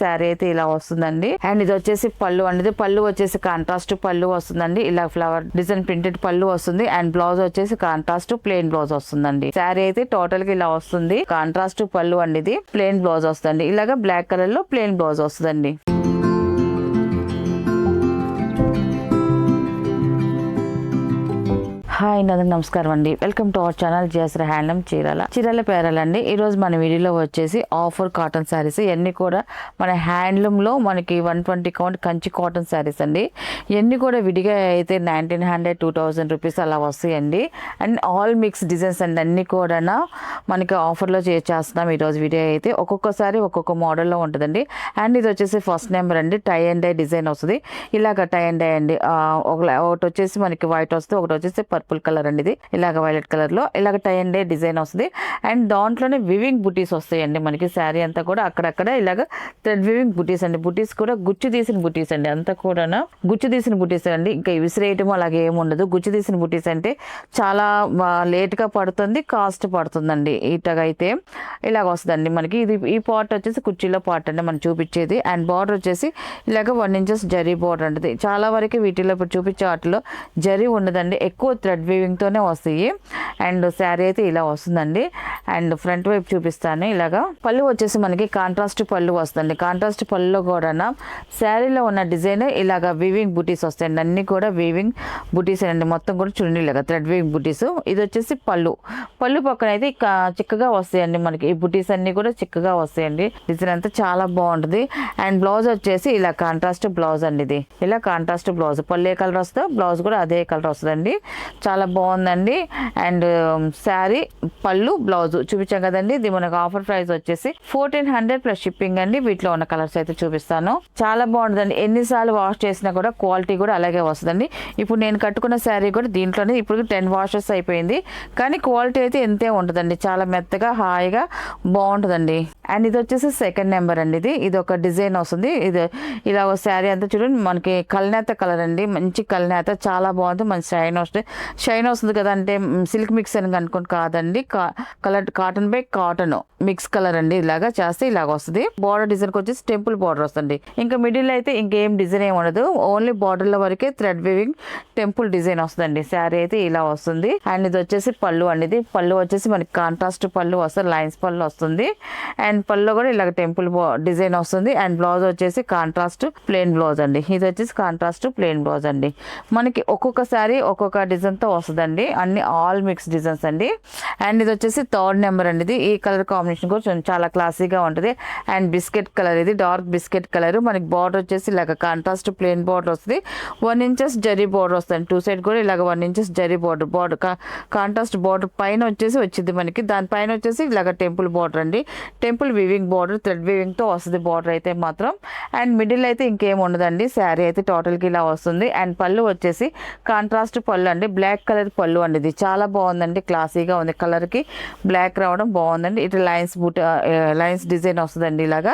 శారీ అయితే ఇలా వస్తుందండి. అండ్ ఇది వచ్చేసి పళ్ళు అండి. పళ్ళు వచ్చేసి కాంట్రాస్ట్ పళ్ళు వస్తుందండి. ఇలా ఫ్లవర్ డిజైన్ ప్రింటెడ్ పళ్ళు వస్తుంది. అండ్ బ్లౌజ్ వచ్చేసి కాంట్రాస్ట్ ప్లెయిన్ బ్లౌజ్ వస్తుందండి. శారీ అయితే టోటల్ గా ఇలా వస్తుంది. కాంట్రాస్ట్ పళ్ళు అండి, ఇది ప్లెయిన్ బ్లౌజ్ వస్తుంది. ఇలాగా బ్లాక్ కలర్ లో ప్లెయిన్ బ్లౌజ్ వస్తుందండి. హాయ్ అందరికి నమస్కారం అండి. వెల్కమ్ టు అవర్ ఛానల్ జేసర హ్యాండ్లూమ్ చీరాల పేరాలండి. ఈ రోజు మన వీడియోలో వచ్చేసి ఆఫర్ కాటన్ శారీస్ ఇవన్నీ కూడా మన హ్యాండ్లూమ్ లో మనకి 120 కౌంట్ కంచి కాటన్ శారీస్ అండి. ఇవన్నీ కూడా విడిగా అయితే 1900 2000 రూపీస్ అలా వస్తాయండి. అండ్ ఆల్ మిక్స్ డిజైన్స్ అండి, అన్ని కూడా మనకి ఆఫర్లో చేస్తున్నాం. ఈరోజు వీడియో అయితే ఒక్కొక్కసారి ఒక్కొక్క మోడల్లో ఉంటుందండి. అండ్ ఇది వచ్చేసి ఫస్ట్ నెంబర్ అండి. టై అండ్ డై డిజైన్ వస్తుంది. ఇలాగ టై అండ్ డై అండి. ఒకటి వచ్చేసి మనకి వైట్ వస్తుంది, ఒకటి వచ్చేసి పర్పుల్ కలర్ అండి. ఇది ఇలాగ వైలెట్ కలర్ లో ఇలాగ టై అండ్ డే డిజైన్ వస్తుంది. అండ్ దాంట్లోనే వివింగ్ బుటీస్ వస్తాయండి. మనకి శారీ అంతా కూడా అక్కడక్కడ ఇలాగ థ్రెడ్ వివింగ్ బుటీస్ అండి. బుటీస్ కూడా గుచ్చు తీసిన బుటీస్ అండి. అంతా కూడా గుచ్చు తీసిన బుటీస్ అండి. ఇంకా విసిరేయటం అలాగే ఏమి ఉండదు. గుచ్చు తీసిన బుటీస్ అంటే చాలా లేట్ గా పడుతుంది, కాస్ట్ పడుతుందండి. ఇటగా అయితే ఇలాగ వస్తుందండి మనకి. ఇది ఈ పార్ట్ వచ్చేసి కుర్చీలో పార్ట్ అండి మనం చూపించేది. అండ్ బార్డర్ వచ్చేసి ఇలాగ 1 ఇంచెస్ జరీ బార్డర్ అండి. చాలా వరకు వీటిలో ఇప్పుడు చూపించే వాటిలో జరీ ఉండదండి, ఎక్కువ థ్రెడ్ వీవింగ్ తోనే వస్తాయి. అండ్ శారీ అయితే ఇలా వస్తుందండి. అండ్ ఫ్రంట్ వైపు చూపిస్తాను. ఇలాగా పళ్ళు వచ్చేసి మనకి కాంట్రాస్ట్ పళ్ళు వస్తుంది. కాంట్రాస్ట్ పళ్ళులో కూడా శారీలో ఉన్న డిజైన్ ఇలాగ వీవింగ్ బుటీస్ వస్తాయండి. అన్ని కూడా వీవింగ్ బుటీస్ అండి. మొత్తం కూడా చూడండి ఇలాగ థ్రెడ్ వీవింగ్ బుటీస్. ఇది వచ్చేసి పళ్ళు పక్కన అయితే చిక్కగా వస్తాయండి. మనకి ఈ బుటీస్ అన్ని కూడా చిక్కగా వస్తాయండి. డిజైన్ అంతా చాలా బాగుంటుంది. అండ్ బ్లౌజ్ వచ్చేసి ఇలా కాంట్రాస్ట్ బ్లౌజ్ అండి. ఇది ఇలా కాంట్రాస్ట్ బ్లౌజ్. పళ్ళు ఏ కలర్ వస్తుందో బ్లౌజ్ కూడా అదే కలర్ వస్తుందండి. చాలా బాగుందండి. అండ్ శారీ పళ్ళు బ్లౌజ్ చూపించాం కదండి. ఇది మనకు ఆఫర్ ప్రైస్ వచ్చేసి 1400 ప్లస్ షిప్పింగ్ అండి. వీటిలో ఉన్న కలర్స్ అయితే చూపిస్తాను. చాలా బాగుంటుందండి. ఎన్నిసార్లు వాష్ చేసినా కూడా క్వాలిటీ కూడా అలాగే వస్తుందండి. ఇప్పుడు నేను కట్టుకున్న శారీ కూడా దీంట్లోనే ఇప్పుడు 10 వాషెస్ అయిపోయింది. కానీ క్వాలిటీ అయితే ఎంతే ఉంటుందండి. చాలా మెత్తగా హాయిగా బాగుంటుందండి. అండ్ ఇది వచ్చేసి సెకండ్ నెంబర్ అండి. ఇది ఒక డిజైన్ వస్తుంది. ఇది ఇలా ఒక శారీ అంతా చూడండి మనకి కల్నేత కలర్ అండి. మంచి కల్నేత చాలా బాగుంటుంది. మంచి షైన్ వస్తుంది కదా, అంటే సిల్క్ మిక్స్ అని అనుకోండి కాదండి. Colour cotton by cotton mix colour అండి. ఇలాగా చేస్తే ఇలాగ వస్తుంది. బార్డర్ డిజైన్ వచ్చేసి టెంపుల్ బార్డర్ వస్తుంది. ఇంకా మిడిల్ అయితే ఇంకేం డిజైన్ ఏమి ఉండదు. ఓన్లీ బార్డర్ లో వరకే థ్రెడ్ వీవింగ్ టెంపుల్ డిజైన్ వస్తుందండి. శారీ అయితే ఇలా వస్తుంది. అండ్ ఇది వచ్చేసి పళ్ళు అండి. ఇది పళ్ళు వచ్చేసి మనకి కాంట్రాస్ట్ పళ్ళు వస్తుంది, లైన్స్ పళ్ళు వస్తుంది. అండ్ పళ్ళు కూడా ఇలాగ టెంపుల్ డిజైన్ వస్తుంది. అండ్ బ్లౌజ్ వచ్చేసి కాంట్రాస్ట్ ప్లెయిన్ బ్లౌజ్ అండి. ఇది వచ్చేసి కాంట్రాస్ట్ ప్లెయిన్ బ్లౌజ్ అండి. మనకి ఒక్కొక్క శారీ ఒక్కొక్క డిజైన్ తో వస్తుందండి. అన్ని ఆల్ మిక్స్ డిజైన్స్ అండి. అండ్ ఇది వచ్చేసి థర్డ్ నెంబర్ అండి. ఇది ఈ కలర్ కాంబినేషన్ కూడా చాలా క్లాసీగా ఉంటుంది. అండ్ బిస్కెట్ కలర్, ఇది డార్క్ బిస్కెట్ కలర్. మనకి బార్డర్ వచ్చేసి ఇలాగ కాంట్రాస్ట్ ప్లెయిన్ బార్డర్ వస్తుంది. 1 ఇంచెస్ జరీ బార్డర్ వస్తుంది. 2 సైడ్ కూడా ఇలాగ 1 inches zari border contrast border పైన వచ్చేసి వచ్చింది మనకి. దానిపైన వచ్చేసి ఇలాగ టెంపుల్ బార్డర్ అండి. Temple weaving border thread weaving తో వస్తుంది బార్డర్ అయితే మాత్రం. అండ్ మిడిల్ అయితే ఇంకేం ఉండదండి. శారీ అయితే టోటల్ కి ఇలా వస్తుంది. అండ్ పళ్ళు వచ్చేసి కాంట్రాస్ట్ పళ్ళు అండి. బ్లాక్ కలర్ పళ్ళు అండి. ఇది చాలా బాగుందండి, క్లాసీగా ఉంది. కలర్ కి బ్లాక్ రావడం బాగుందండి. ఇటు లైన్స్ డిజైన్ వస్తుందండి ఇలాగా.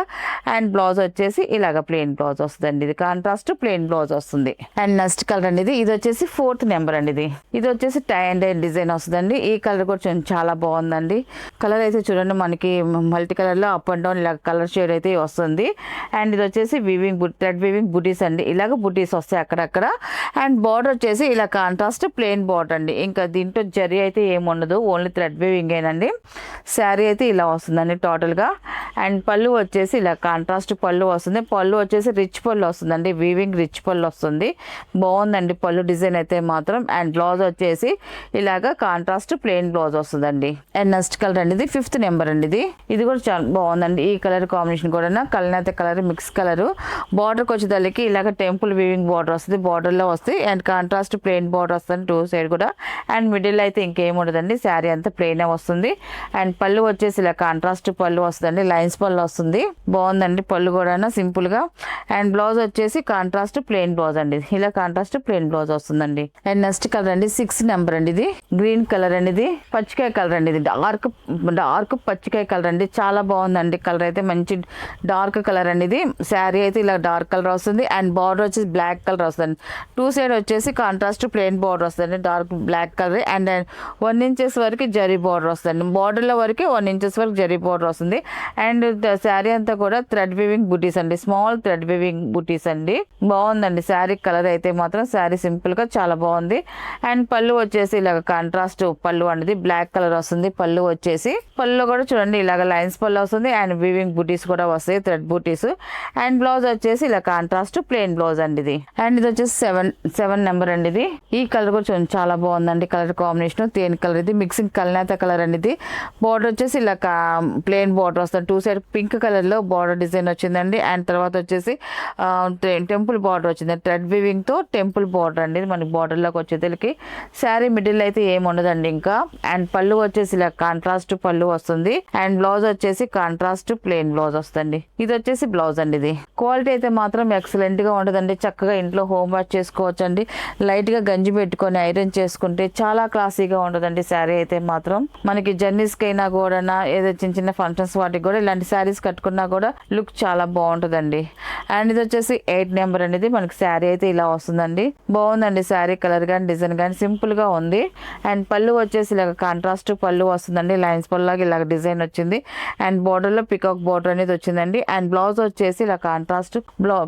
అండ్ బ్లౌజ్ వచ్చేసి ఇలాగ ప్లెయిన్ బ్లౌజ్ వస్తుందండి. ఇది కాంట్రాస్ట్ ప్లెయిన్ బ్లౌజ్ వస్తుంది. అండ్ నెక్స్ట్ కలర్ అండి. ఇది వచ్చేసి 4th నెంబర్ అండి. ఇది వచ్చేసి టై అండ్ డై డిజైన్ వస్తుందండి. ఈ కలర్ కూడా చాలా బాగుందండి. కలర్ అయితే చూడండి మనకి మల్టీ కలర్ లో అప్ అండ్ డౌన్ ఇలా కలర్ షేడ్ అయితే వస్తుంది. అండ్ ఇది వచ్చేసి థ్రెడ్ వీవింగ్ బుటీస్ అండి. ఇలాగ బుటీస్ వస్తాయి అక్కడక్కడ. అండ్ బార్డర్ వచ్చేసి ఇలా కాంట్రాస్ట్ ప్లెయిన్ బార్డర్ అండి. ఇంకా దీంట్లో జరీ అయితే ఏముండదు, ఓన్లీ థ్రెడ్ వీవింగ్ ఏనండి. శారీ అయితే ఇలా వస్తుందండి టోటల్ గా. అండ్ పళ్ళు వచ్చేసి ఇలా కాంట్రాస్ట్ పళ్ళు వస్తుంది. పళ్ళు వచ్చేసి రిచ్ పళ్ళు వస్తుందండి. వీవింగ్ రిచ్ పళ్ళు వస్తుంది. బాగుందండి పళ్ళు డిజైన్ అయితే మాత్రం. అండ్ బ్లౌజ్ వచ్చేసి ఇలాగ కాంట్రాస్ట్ ప్లెయిన్ బ్లౌజ్ వస్తుందండి. అండ్ నెక్స్ట్ కలర్ అండి. ఇది 5th నెంబర్ అండి. ఇది కూడా చాలా బాగుందండి. ఈ కలర్ కాంబినేషన్ కూడా కల్నేత కలర్ మిక్స్ కలర్. బార్డర్కి వచ్చేదానికి ఇలాగ టెంపుల్ వీవింగ్ బార్డర్ వస్తుంది. బార్డర్ లో వస్తుంది. అండ్ కాంట్రాస్ట్ ప్లెయిన్ బార్డర్ వస్తుంది 2 సైడ్ కూడా. అండ్ మిడిల్ అయితే ఇంకేం ఉండదండి. శారీ అంతా ప్లెయిన్ వస్తుంది. అండ్ పళ్ళు వచ్చేసి ఇలా కాంట్రాస్ట్ పళ్ళు వస్తుందండి. లైన్స్ పళ్ళు వస్తుంది. బాగుందండి పళ్ళు కూడా సింపుల్ గా. అండ్ బ్లౌజ్ వచ్చేసి కాంట్రాస్ట్ ప్లెయిన్ బ్లౌజ్ అండి. ఇలా కాంట్రాస్ట్ ప్లెయిన్ బ్లౌజ్ వస్తుందండి. అండ్ నెక్స్ట్ కలర్ అండి 6th నెంబర్ అండి. ఇది గ్రీన్ కలర్ అండి. ఇది పచ్చికాయ కలర్ అండి. ఇది డార్క్ పచ్చికాయ కలర్ అండి. చాలా బాగుందండి. కలర్ అయితే మంచి డార్క్ కలర్ అండి. ఇది శారీ అయితే ఇలా డార్క్ కలర్ వస్తుంది. అండ్ బార్డర్ వచ్చేసి బ్లాక్ కలర్ వస్తుంది. 2 సైడ్ వచ్చేసి కాంట్రాస్ట్ ప్లెయిన్ బార్డర్ వస్తుంది. Dark black colour and 1 inches వరకు జరీ బార్డర్ వస్తుంది. బార్డర్లో వరకు 1 ఇంచెస్ వరకు జరీ బార్డర్ వస్తుంది. అండ్ శారీ అంతా కూడా థ్రెడ్ వీవింగ్ బుటీస్ అండి, స్మాల్ థ్రెడ్ వీవింగ్ బుటీస్ అండి. బాగుందండి శారీ కలర్ అయితే మాత్రం. శారీ సింపుల్ గా చాలా బాగుంది. అండ్ పళ్ళు వచ్చేసి ఇలాగ కాంట్రాస్ట్ పళ్ళు అనేది బ్లాక్ కలర్ వస్తుంది. పళ్ళు వచ్చేసి పళ్ళు కూడా చూడండి ఇలాగ లైన్స్ పళ్ళు వస్తుంది అండ్ వీవింగ్ బుటీస్ కూడా వస్తాయి, థ్రెడ్ బుటీస్. అండ్ బ్లౌజ్ వచ్చేసి ఇలా కాంట్రాస్ట్ ప్లెయిన్ బ్లౌజ్ అండి ఇది. అండ్ ఇది వచ్చేసి 7 నెంబర్ అండి ఇది. ఈ కలర్ కూడా చూడండి చాలా బాగుందండి. కలర్ కాంబినేషన్ తేనె కలర్, ఇది మిక్సింగ్ కల్నేత కలర్ అండి ఇది. బార్డర్ వచ్చేసి ఇలా ప్లెయిన్ బార్డర్ వస్తుంది. 2 సైడ్ పింక్ కలర్ లో బార్డర్ డిజైన్ వచ్చిందండి. అండ్ తర్వాత వచ్చేసి టెంపుల్ బార్డర్ వచ్చింది, థ్రెడ్ వీవింగ్ తో టెంపుల్ బార్డర్ అండి మనకి బార్డర్ లోకి వచ్చేసరికి. శారీ మిడిల్ అయితే ఏమి ఉండదండి ఇంకా. అండ్ పళ్ళు వచ్చేసి ఇలా కాంట్రాస్ట్ పళ్ళు వస్తుంది. అండ్ బ్లౌజ్ వచ్చేసి కాంట్రాస్ట్ ప్లెయిన్ బ్లౌజ్ వస్తుంది. ఇది వచ్చేసి బ్లౌజ్ అండి ఇది. క్వాలిటీ అయితే మాత్రం ఎక్సలెంట్ గా ఉండదండి. చక్కగా ఇంట్లో హోమ్ వాష్ చేసుకోవచ్చు అండి. లైట్ గా గంజి పెట్టుకొని ఐరన్ చేసుకుంటే చాలా క్లాసీగా ఉండదండి శారీ అయితే మాత్రం. మనకి జర్నీస్ కైనా కూడా ఏదో చిన్న చిన్న ఫంక్షన్స్ వాటికి కూడా ఇలాంటి శారీస్ కట్టుకున్నా కూడా లుక్ చాలా బాగుంటుందండి. అండ్ ఇది వచ్చేసి 8 నెంబర్ అనేది మనకి శారీ అయితే ఇలా వస్తుందండి. బాగుందండి శారీ కలర్ కానీ డిజైన్ కానీ సింపుల్ గా ఉంది. అండ్ పళ్ళు వచ్చేసి ఇలాగ కాంట్రాస్ట్ పళ్ళు వస్తుందండి, లైన్స్ పళ్ళు లాగా ఇలాగ డిజైన్ వచ్చింది. అండ్ బార్డర్ లో పికాక్ బార్డర్ అనేది వచ్చిందండి. అండ్ బ్లౌజ్ వచ్చేసి ఇలా కాంట్రాస్ట్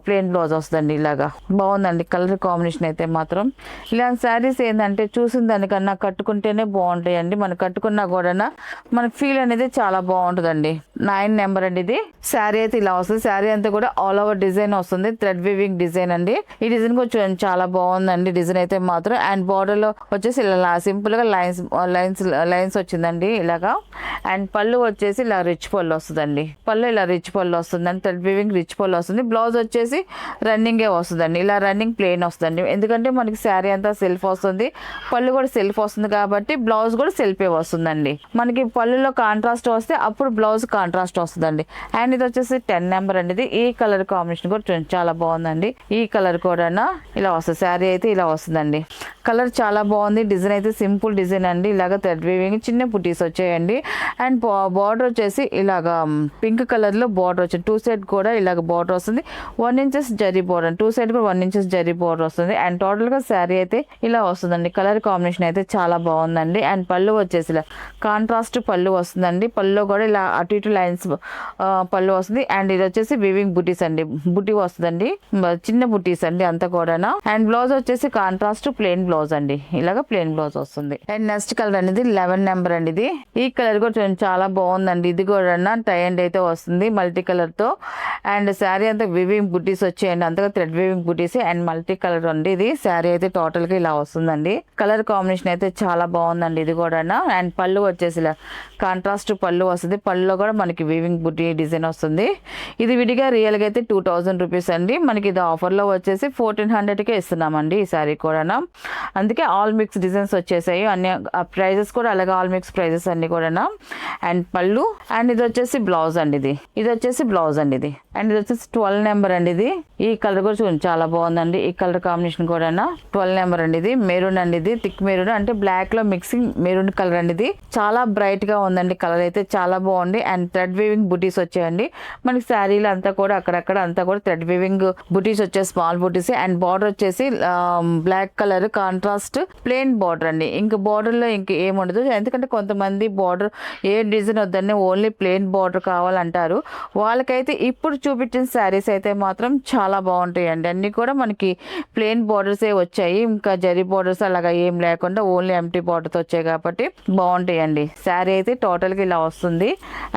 ప్లెయిన్ బ్లౌజ్ వస్తుందండి. ఇలాగా బాగుందండి కలర్ కాంబినేషన్ అయితే మాత్రం. ఇలాంటి శారీస్ ఏంటంటే చూసిన దానికన్నా కట్టుకుంటేనే బాగుంటాయండి. మనం కట్టుకున్నా కూడా మనకి ఫీల్ అనేది చాలా బాగుంటుందండి. 9 నెంబర్ అండి ఇది. శారీ అయితే ఇలా వస్తుంది. శారీ అంతా కూడా ఆల్ ఓవర్ డిజైన్ వస్తుంది, థ్రెడ్ వీవింగ్ డిజైన్ అండి. ఈ డిజైన్ కూడా చూడండి చాలా బాగుందండి డిజైన్ అయితే మాత్రం. అండ్ బార్డర్ లో వచ్చేసి ఇలా సింపుల్ గా లైన్స్ వచ్చిందండి ఇలాగా. అండ్ పళ్ళు వచ్చేసి ఇలా రిచ్ పళ్ళు వస్తుందండి. పళ్ళు ఇలా రిచ్ పళ్ళు వస్తుందండి, థ్రెడ్ వీవింగ్ రిచ్ పళ్ళు వస్తుంది. బ్లౌజ్ వచ్చేసి రన్నింగే వస్తుందండి, ఇలా రన్నింగ్ ప్లెయిన్ వస్తుందండి. ఎందుకంటే మనకి శారీ అంతా సెల్ఫ్ వస్తుంది, పళ్ళు కూడా సెల్ఫ్ వస్తుంది కాబట్టి బ్లౌజ్ కూడా సెల్ఫే వస్తుందండి. మనకి పళ్ళులో కాంట్రాస్ట్ వస్తే అప్పుడు బ్లౌజ్ కాంట్రాస్ట్ వస్తుందండి. అండ్ ఇది వచ్చేసి 10 నెంబర్ అండి ఇది. ఈ కలర్ కాంబినేషన్ కూడా చాలా బాగుందండి. ఈ కలర్ కూడా ఇలా వస్తుంది. శారీ అయితే ఇలా వస్తుందండి. కలర్ చాలా బాగుంది. డిజైన్ అయితే సింపుల్ డిజైన్ అండి. ఇలాగ థ్రెడ్ వీవింగ్ చిన్న పుట్టీస్ వచ్చాయండి. అండ్ బార్డర్ వచ్చేసి ఇలాగ పింక్ కలర్ లో బార్డర్ వచ్చింది. 2 సైడ్ కూడా ఇలాగ బార్డర్ వస్తుంది. 1 ఇంచెస్ జరీ బార్డర్, 2 సైడ్ కూడా 1 ఇంచెస్ జరీ బార్డర్ వస్తుంది. అండ్ టోటల్ గా శారీ అయితే ఇలా వస్తుందండి. కలర్ కాంబినేషన్ అయితే చాలా బాగుందండి. అండ్ పళ్ళు వచ్చేసి ఇలా కాంట్రాస్ట్ పళ్ళు వస్తుందండి. పళ్ళు కూడా ఇలా అటు ఇటు లైన్స్ పళ్ళు వస్తుంది. అండ్ ఇది వచ్చేసి వీవింగ్ బుటీస్ అండి, బుటీ వస్తుందండి, చిన్న బుటీస్ అండి అంతా కూడా. అండ్ బ్లౌజ్ వచ్చేసి కాంట్రాస్ట్ ప్లెయిన్ బ్లౌజ్ అండి, ఇలాగ ప్లెయిన్ బ్లౌజ్ వస్తుంది. అండ్ నెక్స్ట్ కలర్ అనేది 11 నెంబర్ అండి ఇది. ఈ కలర్ కూడా చాలా బాగుందండి. ఇది కూడా టై అండ్ అయితే వస్తుంది మల్టీ కలర్ తో. అండ్ శారీ అంతా వివింగ్ బుటీస్ వచ్చాయండి, అంతగా thread weaving buttis and multi colour అండి ఇది. శారీ అయితే టోటల్ గా ఇలా వస్తుందండి. కలర్ కాంబినేషన్ అయితే చాలా బాగుందండి ఇది కూడా. అండ్ పళ్ళు వచ్చేసి ఇలా కాంట్రాస్ట్ పళ్ళు వస్తుంది. పళ్ళులో కూడా మనకి వివింగ్ బుటీ డిజైన్ వస్తుంది. ఇది విడిగా రియల్ గా అయితే 2000 రూపీస్ అండి. మనకి ఇది ఆఫర్ లో వచ్చేసి 1400 కే ఇస్తున్నామండి ఈ శారీ కూడా. అందుకే ఆల్ మిక్స్ డిజైన్స్ వచ్చేసాయి అన్ని. ప్రైజెస్ కూడా అలాగే ఆల్ మిక్స్ ప్రైజెస్ అన్ని కూడా. అండ్ పళ్ళు అండ్ ఇది వచ్చేసి బ్లౌజ్ అండి ఇది. ఇది వచ్చేసి బ్లౌజ్ అండి ఇది. అండ్ ఇది వచ్చేసి 12 నెంబర్ అండి ఇది. ఈ కలర్ కూడా చూడండి చాలా బాగుందండి. ఈ కలర్ కాంబినేషన్ కూడా 12 నెంబర్ అండి ఇది. మెరూన్ అండి ఇది, థిక్ మెరూన్ అంటే బ్లాక్ లో మిక్సింగ్ మెరూన్ కలర్ అండి ఇది. చాలా బ్రైట్ గా ఉందండి కలర్ అయితే చాలా బాగుంది. అండ్ థ్రెడ్ వీవింగ్ బుటీస్ వచ్చాయండి మనకి శారీలో అంతా కూడా. అక్కడక్కడ అంతా కూడా థ్రెడ్ వీవింగ్ బుటీస్ వచ్చాయి, స్మాల్ బుటీస్. అండ్ బార్డర్ వచ్చేసి black colour contrast plain border అండి. ఇంకా బార్డర్ లో ఇంక ఏముండదు, ఎందుకంటే కొంతమంది బార్డర్ ఏ డిజైన్ వద్దని ఓన్లీ ప్లెయిన్ బార్డర్ కావాలంటారు. వాళ్ళకైతే ఇప్పుడు చూపించిన శారీస్ అయితే మాత్రం చాలా బాగుంటాయండి. అన్ని కూడా మనకి ప్లెయిన్ బార్డర్స్ వచ్చాయి, ఇంకా జరీ బార్డర్స్ అలాగా ఏం లేకుండా ఓన్లీ ఎంటీ బార్డర్స్ వచ్చాయి కాబట్టి బాగుంటాయండి. శారీ అయితే టోటల్ గా ఇలా వస్తుంది.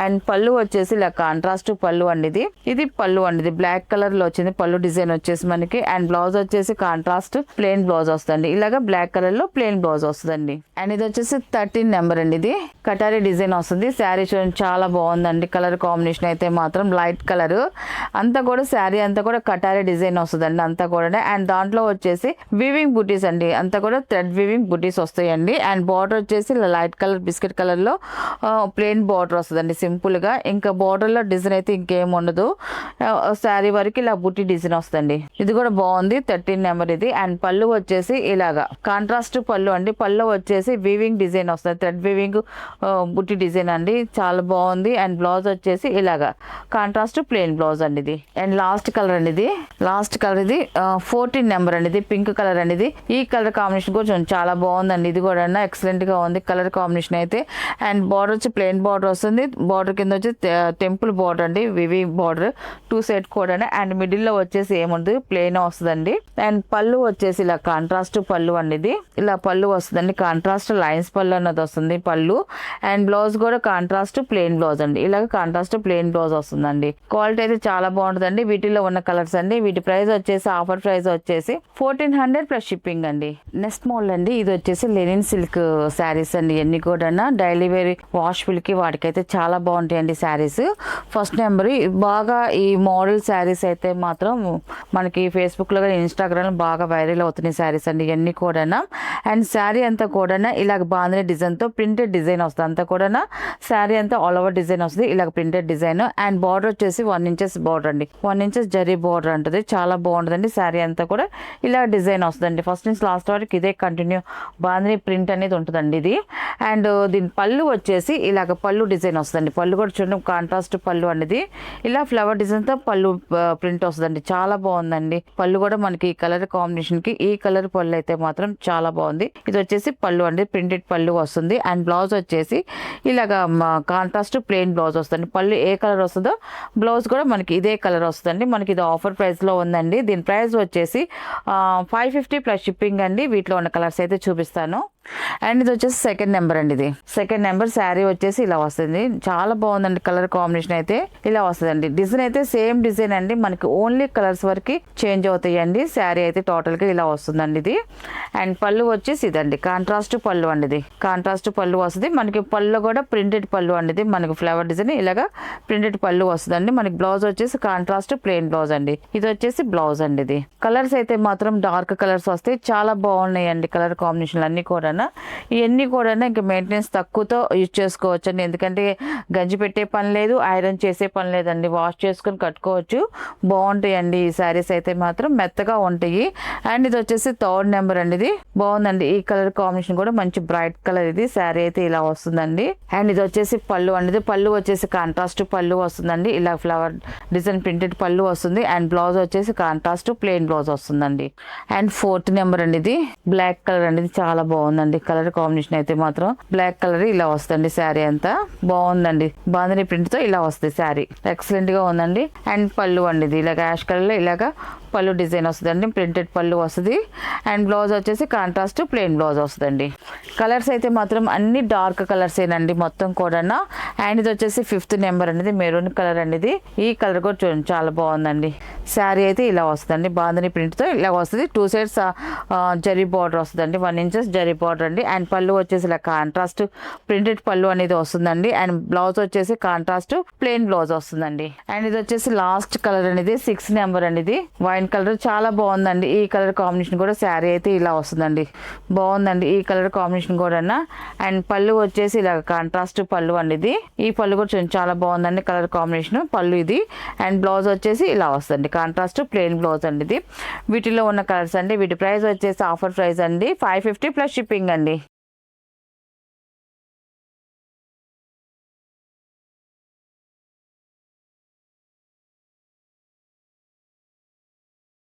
అండ్ పళ్ళు వచ్చేసి ఇలా కాంట్రాస్ట్ పళ్ళు అండి ఇది. ఇది పళ్ళు అండి ఇది. బ్లాక్ కలర్ లో వచ్చింది పళ్ళు డిజైన్ వచ్చేసి మనకి. అండ్ బ్లౌజ్ వచ్చేసి కాంట్రాస్ట్ ప్లెయిన్ బ్లౌజ్ వస్తుంది, ఇలాగా బ్లాక్ కలర్ లో ప్లెయిన్ బ్లౌజ్ వస్తుందండి. అండ్ ఇది వచ్చేసి 13 నెంబర్ అండి ఇది. కటారీ డిజైన్ వస్తుంది. శారీ చూడండి చాలా బాగుందండి. కలర్ కాంబినేషన్ అయితే మాత్రం లైట్ కలర్ అంతా కూడా. శారీ అంతా కూడా కటారీ డిజైన్ వస్తుందండి అంతా కూడా. అండ్ దాంట్లో వచ్చేసి వివింగ్ బుటీస్ అండి, అంతా కూడా థ్రెడ్ వివింగ్ బుటీస్ వస్తాయండి. అండ్ బార్డర్ వచ్చేసి లైట్ కలర్ బిస్కెట్ కలర్ లో ప్లెయిన్ బార్డర్ వస్తుందండి సింపుల్ గా. ఇంకా బార్డర్ లో డిజైన్ అయితే ఇంకేం ఉండదు. శారీ శారీ వరకు ఇలా బుట్టి డిజైన్ వస్తుంది. ఇది కూడా బాగుంది 13 నెంబర్ ఇది. అండ్ పళ్ళు వచ్చేసి ఇలాగా కాంట్రాస్ట్ పళ్ళు అండి. పళ్ళు వచ్చేసి వీవింగ్ డిజైన్ వస్తుంది, థ్రెడ్ వీవింగ్ బుట్టి డిజైన్ అండి, చాలా బాగుంది. అండ్ బ్లౌజ్ వచ్చేసి ఇలాగా కాంట్రాస్ట్ ప్లెయిన్ బ్లౌజ్ అండి ఇది. అండ్ లాస్ట్ కలర్ అండి ఇది, లాస్ట్ కలర్ ఇది 14 నెంబర్ అండి ఇది, పింక్ కలర్ అండి ఇది. ఈ కలర్ కాంబినేషన్ కూడా చాలా బాగుందండి, ఇది కూడా ఎక్సలెంట్ గా ఉంది కలర్ కాంబినేషన్ అయితే. అండ్ బార్డర్ వచ్చి ప్లెయిన్ బార్డర్ వస్తుంది, బార్డర్ కింద వచ్చి టెంపుల్ బార్డర్ అండి, వివి బార్డర్ 2 సైడ్ కూడా. అండ్ మిడిల్ లో వచ్చేసి ఏముంది ప్లెయిన్ వస్తుందండి. అండ్ పళ్ళు వచ్చేసి ఇలా కాంట్రాస్ట్ పళ్ళు అండి ఇది, ఇలా పళ్ళు వస్తుందండి, కాంట్రాస్ట్ లైన్స్ పళ్ళు అన్నది వస్తుంది పళ్ళు. అండ్ బ్లౌజ్ కూడా కాంట్రాస్ట్ ప్లెయిన్ బ్లౌజ్ అండి, ఇలాగ కాంట్రాస్ట్ ప్లెయిన్ బ్లౌజ్ వస్తుందండి. క్వాలిటీ అయితే చాలా బాగుంటుందండి. వీటిలో ఉన్న కలర్స్ అండి. వీటి ప్రైస్ వచ్చేసి ఆఫర్ ప్రైస్ వచ్చేసి 1400 ప్లస్ షిప్పింగ్ అండి. నెక్స్ట్ మోడల్ అండి, ఇది వచ్చేసి లెనిన్ సిల్క్ శారీస్ అండి. ఇవన్నీ కూడా డైలీ వేర్ వాష్ కి వాటికైతే చాలా బాగుంటాయండి శారీస్. ఫస్ట్ నెంబర్ బాగా ఈ మోడల్ శారీస్ అయితే మాత్రం మనకి ఫేస్బుక్ లో ఇన్స్టాగ్రామ్ బాగా వైరల్ అవుతున్నాయి శారీస్ అండి ఇవన్నీ కూడా. అండ్ శారీ అంతా కూడా ఇలాగ బాంధనీ డిజైన్ తో ప్రింటెడ్ డిజైన్ వస్తుంది, అంతా కూడా శారీ అంతా ఆల్ ఓవర్ డిజైన్ వస్తుంది, ఇలాగ ప్రింటెడ్ డిజైన్. అండ్ బార్డర్ వచ్చేసి 1 ఇంచెస్ బార్డర్ అండి, 1 ఇంచెస్ జరీ బార్డర్ అంటది, చాలా బాగుంటుందండి. శారీ అంతా కూడా ఇలా డిజైన్ వస్తుందండి, ఫస్ట్ నుంచి లాస్ట్ వరకు ఇదే కంటిన్యూ బాంధనీ ప్రింట్ అనేది ఉంటుందండి ఇది. అండ్ దీని పళ్ళు వచ్చేసి ఇలాగ పళ్ళు డిజైన్ వస్తుందండి, పళ్ళు కూడా చూడండి కాంట్రాస్ట్ పళ్ళు అనేది, ఇలా ఫ్లవర్ డిజైన్ తో పళ్ళు ప్రింట్ వస్తుందండి, చాలా బాగుందండి. పళ్ళు కూడా మనకి ఈ కలర్ కాంబినేషన్ కి ఈ కలర్ పళ్ళు అయితే మాత్రం చాలా బాగుంది. ఇది వచ్చేసి పళ్ళు అండి, ప్రింటెడ్ పళ్ళు వస్తుంది. అండ్ బ్లౌజ్ వచ్చేసి ఇలాగ కాంట్రాస్ట్ ప్లెయిన్ బ్లౌజ్ వస్తుంది. పళ్ళు ఏ కలర్ వస్తుందో బ్లౌజ్ కూడా మనకి ఇదే కలర్ వస్తుందండి. మనకి ఇది ఆఫర్ ప్రైస్ లో ఉందండి. దీని ప్రైస్ వచ్చేసి 550 ప్లస్ షిప్పింగ్ అండి. వీటిలో ఉన్న కలర్స్ అయితే చూపిస్తాను. అండ్ ఇది వచ్చేసి సెకండ్ నెంబర్ అండి, ఇది సెకండ్ నెంబర్. శారీ వచ్చేసి ఇలా వస్తుంది, చాలా బాగుందండి. కలర్ కాంబినేషన్ అయితే ఇలా వస్తుందండి. డిజైన్ అయితే సేమ్ డిజైన్ అండి, మనకి ఓన్లీ కలర్స్ వరకు చేంజ్ అవుతాయండి. శారీ అయితే టోటల్ గా ఇలా వస్తుందండి ఇది. అండ్ పళ్ళు వచ్చేసి ఇదండి కాంట్రాస్ట్ పళ్ళు అండి, ఇది కాంట్రాస్ట్ పళ్ళు వస్తుంది. మనకి పళ్ళు కూడా ప్రింటెడ్ పళ్ళు అండి, ఇది మనకి ఫ్లవర్ డిజైన్ ఇలాగా ప్రింటెడ్ పళ్ళు వస్తుందండి. మనకి బ్లౌజ్ వచ్చేసి కాంట్రాస్ట్ ప్లెయిన్ బ్లౌజ్ అండి, ఇది వచ్చేసి బ్లౌజ్ అండి. ఇది కలర్స్ అయితే మాత్రం డార్క్ కలర్స్ వస్తాయి, చాలా బాగున్నాయండి కలర్ కాంబినేషన్ అన్ని కూడా. ఇవన్నీ కూడా ఇంకా మెయింటెనెన్స్ తక్కువతో యూజ్ చేసుకోవచ్చు అండి, ఎందుకంటే గంజి పెట్టే పని లేదు, ఐరన్ చేసే పని లేదండి, వాష్ చేసుకుని కట్టుకోవచ్చు. బాగుంటాయండి ఈ శారీస్ అయితే మాత్రం, మెత్తగా ఉంటాయి. అండ్ ఇది వచ్చేసి థర్డ్ నెంబర్ అండి, ఇది బాగుందండి. ఈ కలర్ కాంబినేషన్ కూడా మంచి బ్రైట్ కలర్, ఇది శారీ అయితే ఇలా వస్తుందండి. అండ్ ఇది వచ్చేసి పళ్ళు అండి, పళ్ళు వచ్చేసి కాంట్రాస్ట్ పళ్ళు వస్తుందండి, ఇలా ఫ్లవర్ డిజైన్ ప్రింటెడ్ పళ్ళు వస్తుంది. అండ్ బ్లౌజ్ వచ్చేసి కాంట్రాస్ట్ ప్లెయిన్ బ్లౌజ్ వస్తుందండి. అండ్ 4th నెంబర్ అండి, ఇది బ్లాక్ కలర్ అండి, ఇది చాలా బాగుందండి కలర్ కాంబినేషన్ అయితే మాత్రం. బ్లాక్ కలర్ ఇలా వస్తుంది శారీ అంతా, బాగుందండి. బాంధనీ ప్రింట్ తో ఇలా వస్తుంది శారీ, ఎక్సలెంట్ గా ఉందండి. అండ్ పళ్ళు అండి, ఇది ఇలాగ యాష్ కలర్ లో ఇలాగా పళ్ళు డిజైన్ వస్తుందండి, ప్రింటెడ్ పళ్ళు వస్తుంది. అండ్ బ్లౌజ్ వచ్చేసి కాంట్రాస్ట్ ప్లెయిన్ బ్లౌజ్ వస్తుందండి. కలర్స్ అయితే మాత్రం అన్ని డార్క్ కలర్స్ ఏనండి మొత్తం కూడా. అండ్ ఇది వచ్చేసి 5th నెంబర్ అనేది మెరూన్ కలర్ అండి, ఇది ఈ కలర్ కూడా చూడండి చాలా బాగుందండి. శారీ అయితే ఇలా వస్తుందండి, బాంధనీ ప్రింట్ తో ఇలా వస్తుంది. 2 సైడ్స్ జరీ బార్డర్ వస్తుందండి, 1 ఇంచెస్ జరీ బార్డర్ అండి. అండ్ పళ్ళు వచ్చేసి ఇలా కాంట్రాస్ట్ ప్రింటెడ్ పళ్ళు అనేది వస్తుందండి. అండ్ బ్లౌజ్ వచ్చేసి కాంట్రాస్ట్ ప్లెయిన్ బ్లౌజ్ వస్తుందండి. అండ్ ఇది వచ్చేసి లాస్ట్ కలర్ అనేది 6th నెంబర్ అండి, ఇది వైన్ కలర్, చాలా బాగుందండి. ఈ కలర్ కాంబినేషన్ కూడా శారీ అయితే ఇలా వస్తుందండి, బాగుందండి ఈ కలర్ కాంబినేషన్ కూడా. అండ్ పళ్ళు వచ్చేసి ఇలా కాంట్రాస్ట్ పళ్ళు అండి, ఇది ఈ పళ్ళు కూడా చాలా బాగుందండి కలర్ కాంబినేషన్ పళ్ళు ఇది. అండ్ బ్లౌజ్ వచ్చేసి ఇలా వస్తుంది కాంట్రాస్ట్ ప్లెయిన్ బ్లౌజ్ అండి ఇది. వీటిలో ఉన్న కలర్స్ అండి. వీటి ప్రైస్ వచ్చేసి ఆఫర్ ప్రైస్ అండి 550 ప్లస్ షిప్పింగ్ అండి.